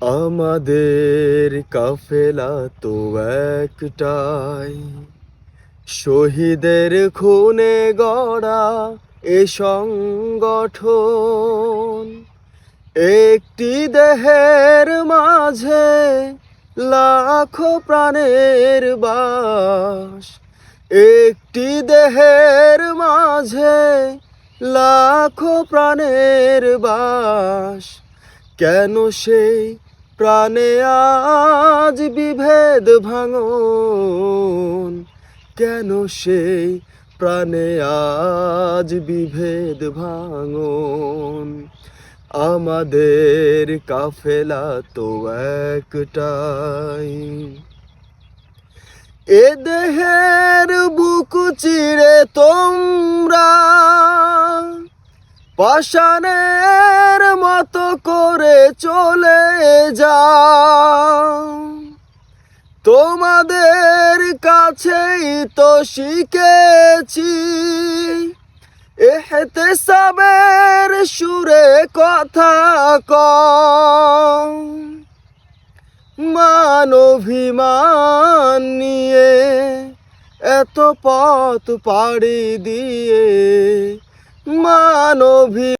আমাদের কাফেলা তো একটাই, শহীদের খুনে গড়া এ সংগঠন। একটি দেহের মাঝে লাখো প্রাণের বাস, একটি দেহের মাঝে লাখো প্রাণের বাস। কেন সেই প্রাণে আজ বিভেদ ভাঙন? কেন সেই প্রাণে আজ বিভেদ ভাঙন? আমাদের কাফেলা তো একটাই, এ দেহের বুক চিরে তোমরা পাষাণের মতো করে চলে যাও। তোমাদের কাছেই তো শিখেছি ইহতিসাবের সুরে কথা কও। মানবিমান নিয়ে এত পথ পাড়ি দিয়ে মানবী